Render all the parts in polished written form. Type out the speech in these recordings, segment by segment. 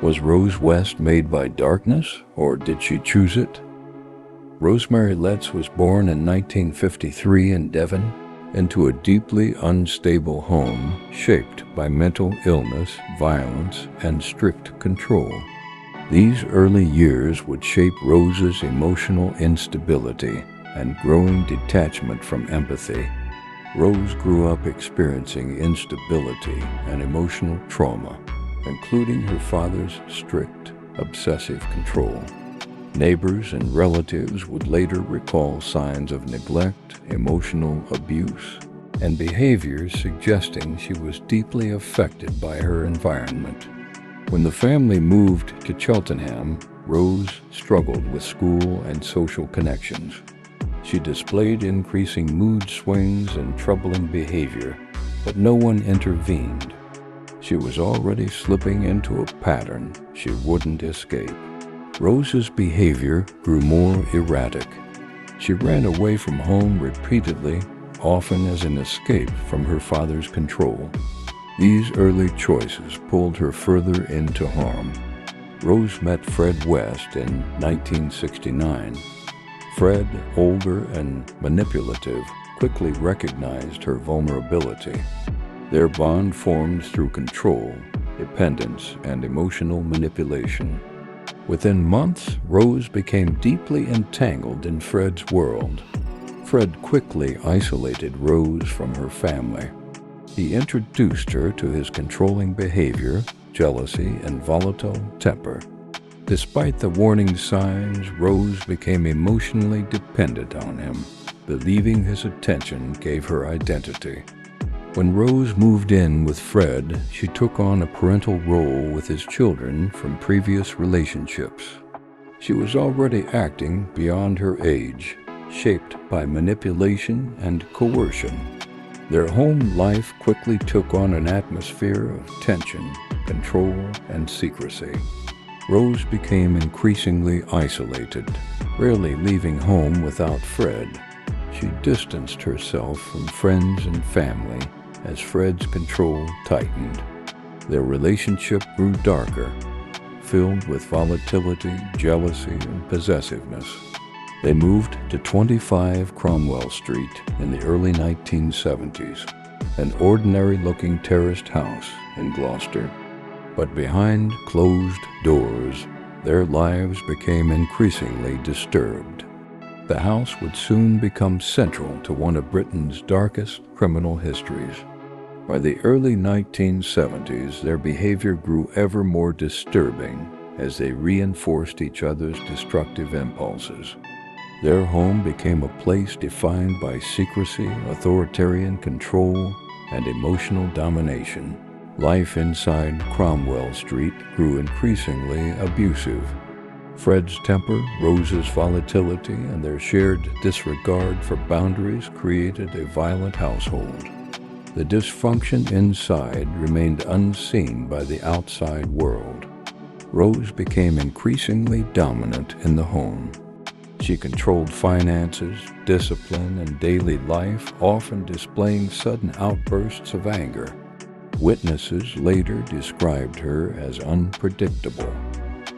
Was Rose West made by darkness, or did she choose it? Rosemary Letts was born in 1953 in Devon into a deeply unstable home shaped by mental illness, violence, and strict control. These early years would shape Rose's emotional instability and growing detachment from empathy. Rose grew up experiencing instability and emotional trauma, including her father's strict, obsessive control. Neighbors and relatives would later recall signs of neglect, emotional abuse, and behaviors suggesting she was deeply affected by her environment. When the family moved to Cheltenham, Rose struggled with school and social connections. She displayed increasing mood swings and troubling behavior, but no one intervened. She was already slipping into a pattern she wouldn't escape. Rose's behavior grew more erratic. She ran away from home repeatedly, often as an escape from her father's control. These early choices pulled her further into harm. Rose met Fred West in 1969. Fred, older and manipulative, quickly recognized her vulnerability. Their bond formed through control, dependence, and emotional manipulation. Within months, Rose became deeply entangled in Fred's world. Fred quickly isolated Rose from her family. He introduced her to his controlling behavior, jealousy, and volatile temper. Despite the warning signs, Rose became emotionally dependent on him, believing his attention gave her identity. When Rose moved in with Fred, she took on a parental role with his children from previous relationships. She was already acting beyond her age, shaped by manipulation and coercion. Their home life quickly took on an atmosphere of tension, control, and secrecy. Rose became increasingly isolated, rarely leaving home without Fred. She distanced herself from friends and family as Fred's control tightened. Their relationship grew darker, filled with volatility, jealousy, and possessiveness. They moved to 25 Cromwell Street in the early 1970s, an ordinary-looking terraced house in Gloucester. But behind closed doors, their lives became increasingly disturbed. The house would soon become central to one of Britain's darkest criminal histories. By the early 1970s, their behavior grew ever more disturbing as they reinforced each other's destructive impulses. Their home became a place defined by secrecy, authoritarian control, and emotional domination. Life inside Cromwell Street grew increasingly abusive. Fred's temper, Rose's volatility, and their shared disregard for boundaries created a violent household. The dysfunction inside remained unseen by the outside world. Rose became increasingly dominant in the home. She controlled finances, discipline, and daily life, often displaying sudden outbursts of anger. Witnesses later described her as unpredictable.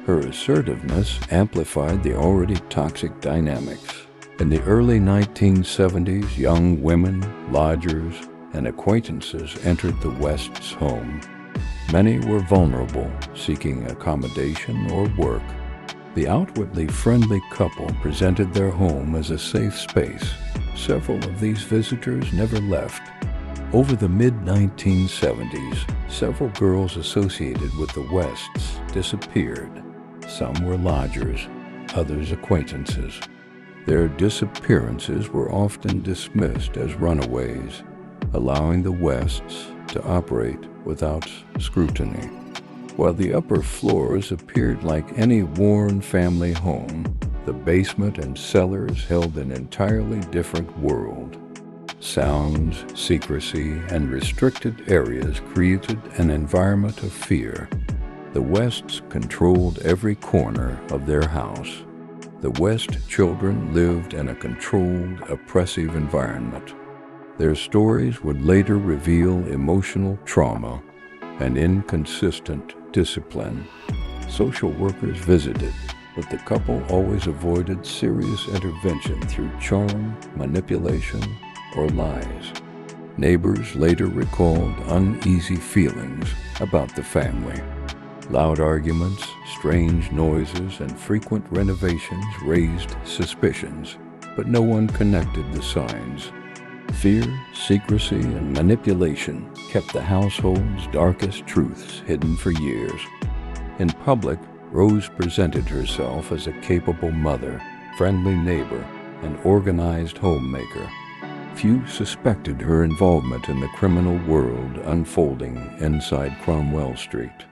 Her assertiveness amplified the already toxic dynamics. In the early 1970s, young women, lodgers, and acquaintances entered the West's home. Many were vulnerable, seeking accommodation or work. The outwardly friendly couple presented their home as a safe space. Several of these visitors never left. Over the mid-1970s, several girls associated with the Wests disappeared. Some were lodgers, others acquaintances. Their disappearances were often dismissed as runaways, allowing the Wests to operate without scrutiny. While the upper floors appeared like any worn family home, the basement and cellars held an entirely different world. Sounds, secrecy, and restricted areas created an environment of fear. The Wests controlled every corner of their house. The West children lived in a controlled, oppressive environment. Their stories would later reveal emotional trauma and inconsistent discipline. Social workers visited, but the couple always avoided serious intervention through charm, manipulation, or lies. Neighbors later recalled uneasy feelings about the family. Loud arguments, strange noises, and frequent renovations raised suspicions, but no one connected the signs. Fear, secrecy, and manipulation kept the household's darkest truths hidden for years. In public, Rose presented herself as a capable mother, friendly neighbor, and organized homemaker. Few suspected her involvement in the criminal world unfolding inside Cromwell Street.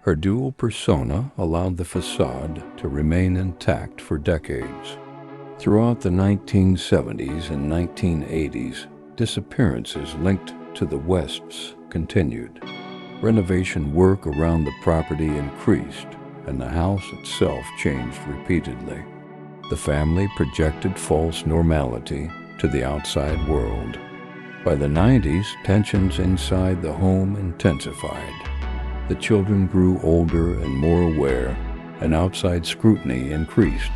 Her dual persona allowed the facade to remain intact for decades. Throughout the 1970s and 1980s, disappearances linked to the Wests continued. Renovation work around the property increased, and the house itself changed repeatedly. The family projected false normality to the outside world. By the 90s, tensions inside the home intensified. The children grew older and more aware, and outside scrutiny increased.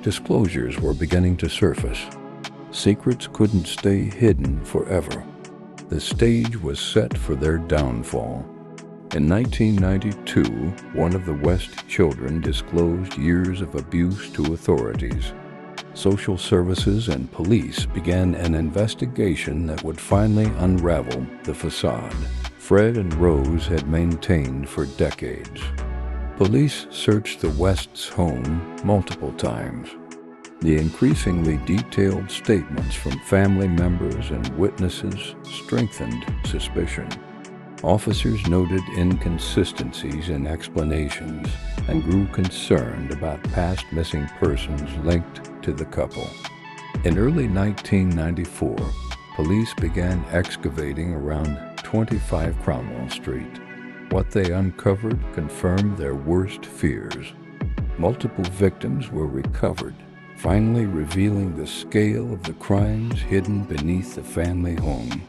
Disclosures were beginning to surface. Secrets couldn't stay hidden forever. The stage was set for their downfall. In 1992, one of the West children disclosed years of abuse to authorities. Social services and police began an investigation that would finally unravel the facade Fred and Rose had maintained for decades. Police searched the West's home multiple times. The increasingly detailed statements from family members and witnesses strengthened suspicion. Officers noted inconsistencies in explanations and grew concerned about past missing persons linked to the couple. In early 1994, police began excavating around 25 Cromwell Street. What they uncovered confirmed their worst fears. Multiple victims were recovered, finally revealing the scale of the crimes hidden beneath the family home.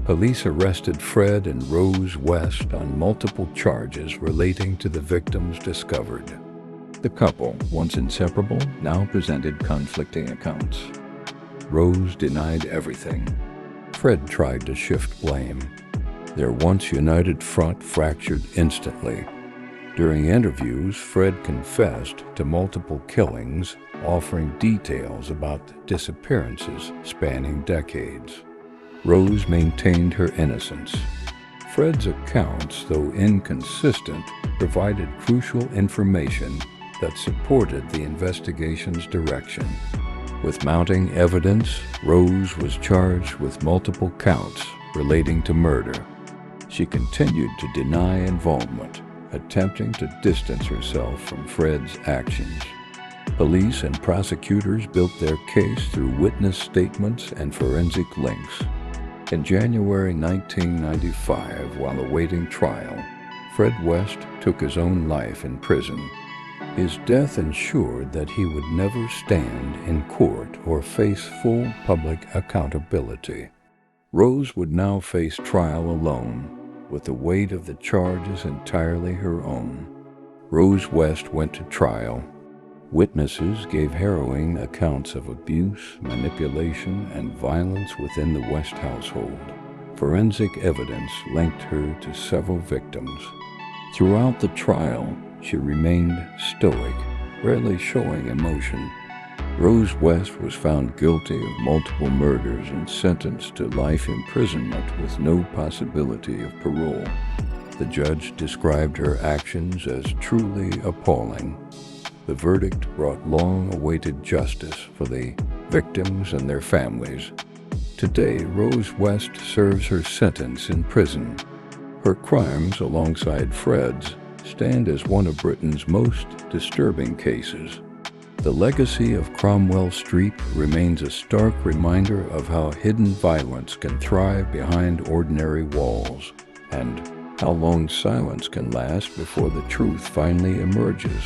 Police arrested Fred and Rose West on multiple charges relating to the victims discovered. The couple, once inseparable, now presented conflicting accounts. Rose denied everything. Fred tried to shift blame. Their once united front fractured instantly. During interviews, Fred confessed to multiple killings, offering details about disappearances spanning decades. Rose maintained her innocence. Fred's accounts, though inconsistent, provided crucial information that supported the investigation's direction. With mounting evidence, Rose was charged with multiple counts relating to murder. She continued to deny involvement, attempting to distance herself from Fred's actions. Police and prosecutors built their case through witness statements and forensic links. In January 1995, while awaiting trial, Fred West took his own life in prison. His death ensured that he would never stand in court or face full public accountability. Rose would now face trial alone, with the weight of the charges entirely her own. Rose West went to trial. Witnesses gave harrowing accounts of abuse, manipulation, and violence within the West household. Forensic evidence linked her to several victims. Throughout the trial, she remained stoic, rarely showing emotion. Rose West was found guilty of multiple murders and sentenced to life imprisonment with no possibility of parole. The judge described her actions as truly appalling. The verdict brought long-awaited justice for the victims and their families. Today, Rose West serves her sentence in prison. Her crimes, alongside Fred's, stand as one of Britain's most disturbing cases. The legacy of Cromwell Street remains a stark reminder of how hidden violence can thrive behind ordinary walls, and how long silence can last before the truth finally emerges.